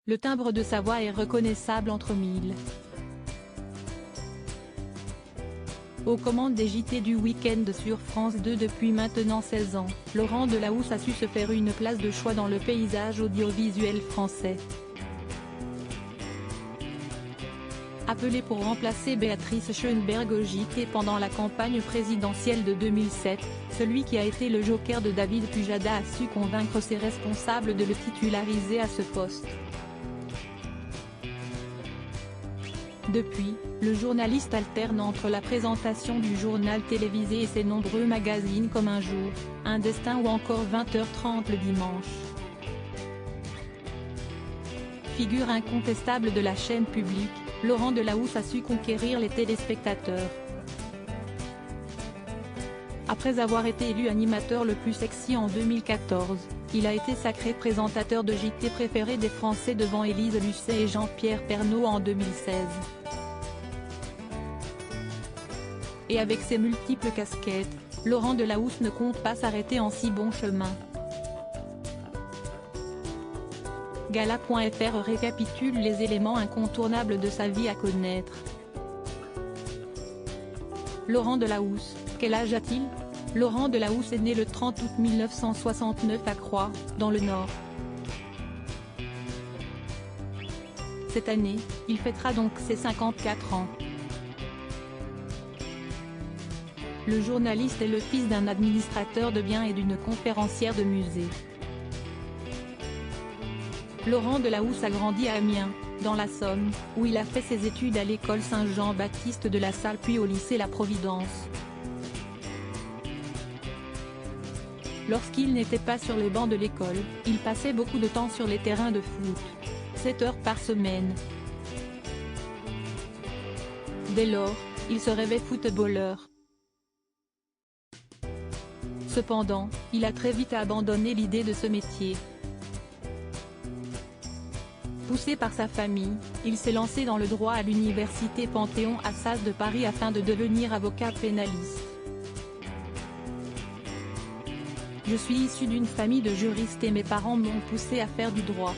Le timbre de sa voix est reconnaissable entre mille. Aux commandes des JT du week-end sur France 2 depuis maintenant 16 ans, Laurent Delahousse a su se faire une place de choix dans le paysage audiovisuel français. Appelé pour remplacer Béatrice Schoenberg au JT pendant la campagne présidentielle de 2007, celui qui a été le joker de David Pujada a su convaincre ses responsables de le titulariser à ce poste. Depuis, le journaliste alterne entre la présentation du journal télévisé et ses nombreux magazines comme Un Jour, Un Destin ou encore 20h30 le dimanche. Figure incontestable de la chaîne publique, Laurent Delahousse a su conquérir les téléspectateurs. Après avoir été élu animateur le plus sexy en 2014, il a été sacré présentateur de JT préféré des Français devant Élise Lucet et Jean-Pierre Pernaut en 2016. Et avec ses multiples casquettes, Laurent Delahousse ne compte pas s'arrêter en si bon chemin. Gala.fr récapitule les éléments incontournables de sa vie à connaître. Laurent Delahousse, quel âge a-t-il? Laurent Delahousse est né le 30 août 1969 à Croix, dans le Nord. Cette année, il fêtera donc ses 54 ans. Le journaliste est le fils d'un administrateur de biens et d'une conférencière de musée. Laurent Delahousse a grandi à Amiens, dans la Somme, où il a fait ses études à l'école Saint-Jean-Baptiste de La Salle puis au lycée La Providence. Lorsqu'il n'était pas sur les bancs de l'école, il passait beaucoup de temps sur les terrains de foot. 7 heures par semaine. Dès lors, il se rêvait footballeur. Cependant, il a très vite abandonné l'idée de ce métier. Poussé par sa famille, il s'est lancé dans le droit à l'université Panthéon-Assas de Paris afin de devenir avocat pénaliste. Je suis issu d'une famille de juristes et mes parents m'ont poussé à faire du droit.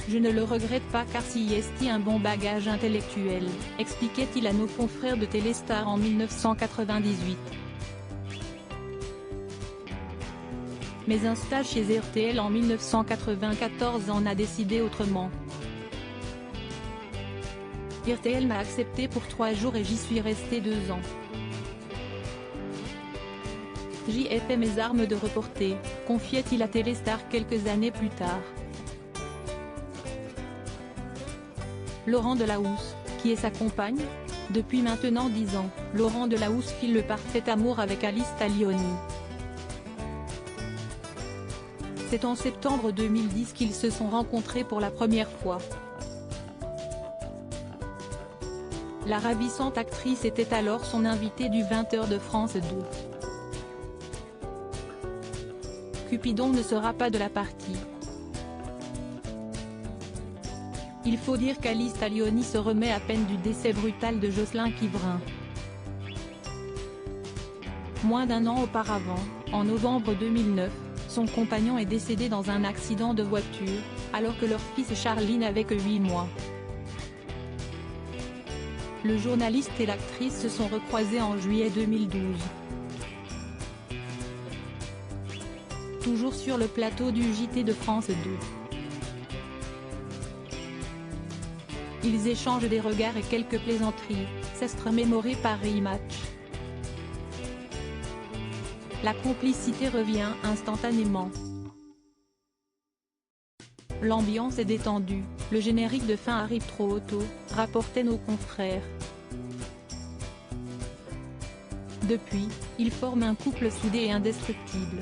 Je ne le regrette pas car s'y est un bon bagage intellectuel, expliquait-il à nos confrères de Téléstar en 1998. Mais un stage chez RTL en 1994 en a décidé autrement. RTL m'a accepté pour 3 jours et j'y suis resté 2 ans. J'y ai fait mes armes de reporter, confiait-il à Téléstar quelques années plus tard. Laurent Delahousse, qui est sa compagne? Depuis maintenant 10 ans, Laurent Delahousse file le parfait amour avec Alice Taglioni. C'est en septembre 2010 qu'ils se sont rencontrés pour la première fois. La ravissante actrice était alors son invitée du 20h de France 2. Cupidon ne sera pas de la partie. Il faut dire qu'Alice Taglioni se remet à peine du décès brutal de Jocelyn Quivrin. Moins d'1 an auparavant, en novembre 2009, son compagnon est décédé dans un accident de voiture, alors que leur fils Charlie n'avait que 8 mois. Le journaliste et l'actrice se sont recroisés en juillet 2012. Toujours sur le plateau du JT de France 2. Ils échangent des regards et quelques plaisanteries, s'extra-mémorées par Rematch. La complicité revient instantanément. L'ambiance est détendue, le générique de fin arrive trop tôt, rapportaient nos confrères. Depuis, ils forment un couple soudé et indestructible.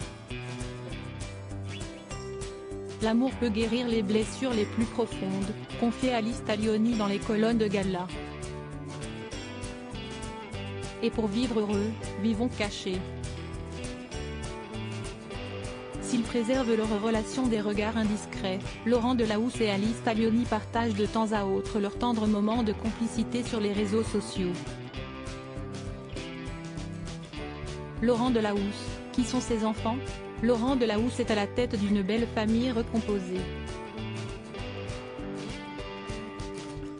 L'amour peut guérir les blessures les plus profondes, confiait Alice Taglioni dans les colonnes de Gala. Et pour vivre heureux, vivons cachés. S'ils préservent leur relation des regards indiscrets, Laurent Delahousse et Alice Taglioni partagent de temps à autre leurs tendres moments de complicité sur les réseaux sociaux. Laurent Delahousse, qui sont ses enfants? Laurent Delahousse est à la tête d'une belle famille recomposée.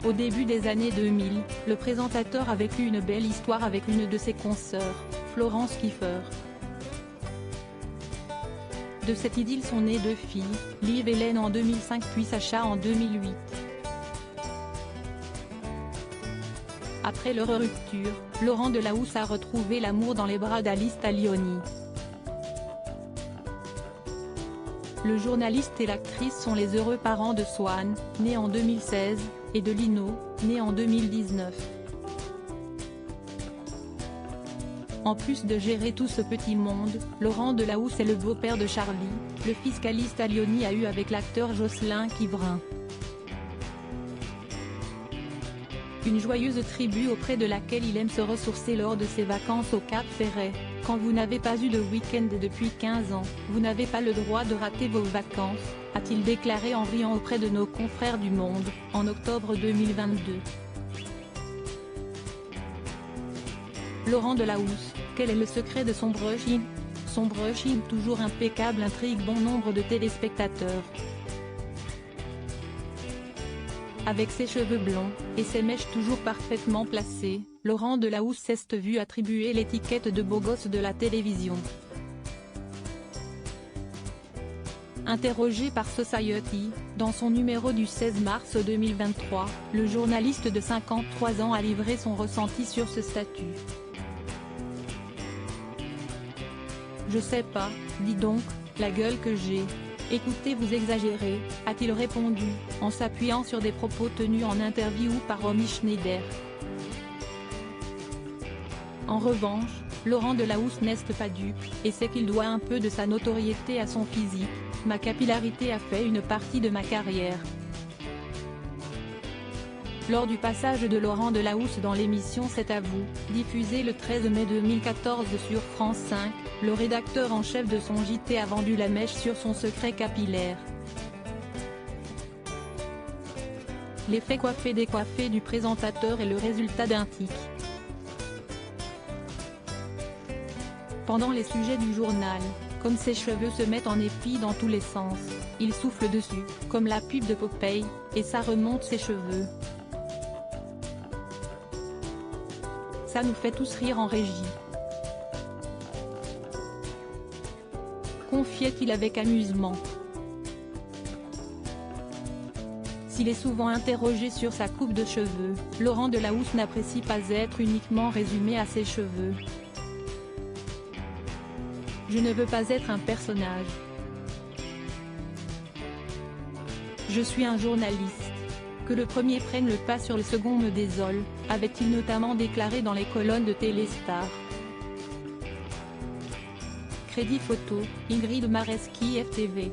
Au début des années 2000, le présentateur a vécu une belle histoire avec l'une de ses consoeurs, Florence Kieffer. De cette idylle sont nées 2 filles, Liv Hélène en 2005 puis Sacha en 2008. Après leur rupture, Laurent Delahousse a retrouvé l'amour dans les bras d'Alice Taglioni. Le journaliste et l'actrice sont les heureux parents de Swan, né en 2016, et de Lino, né en 2019. En plus de gérer tout ce petit monde, Laurent Delahousse est le beau-père de Charlie, le fils qu'Alice Taglioni a eu avec l'acteur Jocelyn Quivrin. Une joyeuse tribu auprès de laquelle il aime se ressourcer lors de ses vacances au Cap Ferret. Quand vous n'avez pas eu de week-end depuis 15 ans, vous n'avez pas le droit de rater vos vacances, a-t-il déclaré en riant auprès de nos confrères du Monde, en octobre 2022. Laurent Delahousse, quel est le secret de son brushing? Son brushing toujours impeccable intrigue bon nombre de téléspectateurs. Avec ses cheveux blonds, et ses mèches toujours parfaitement placées, Laurent Delahousse s'est vu attribuer l'étiquette de beau gosse de la télévision. Interrogé par Society, dans son numéro du 16 mars 2023, le journaliste de 53 ans a livré son ressenti sur ce statut. Je sais pas, dis donc, la gueule que j'ai. Écoutez, vous exagérez, a-t-il répondu, en s'appuyant sur des propos tenus en interview par Romy Schneider. En revanche, Laurent Delahousse n'est pas dupe, et sait qu'il doit un peu de sa notoriété à son physique. Ma capillarité a fait une partie de ma carrière. Lors du passage de Laurent Delahousse dans l'émission C'est à vous, diffusée le 13 mai 2014 sur France 5, le rédacteur en chef de son JT a vendu la mèche sur son secret capillaire. L'effet coiffé-décoiffé du présentateur est le résultat d'un tic. Pendant les sujets du journal, comme ses cheveux se mettent en épi dans tous les sens, il souffle dessus, comme la pub de Popeye, et ça remonte ses cheveux. Ça nous fait tous rire en régie. Confiait-il avec amusement. S'il est souvent interrogé sur sa coupe de cheveux, Laurent Delahousse n'apprécie pas être uniquement résumé à ses cheveux. Je ne veux pas être un personnage. Je suis un journaliste. Que le premier prenne le pas sur le second me désole, avait-il notamment déclaré dans les colonnes de Téléstar. Crédit photo, Ingrid Mareski FTV.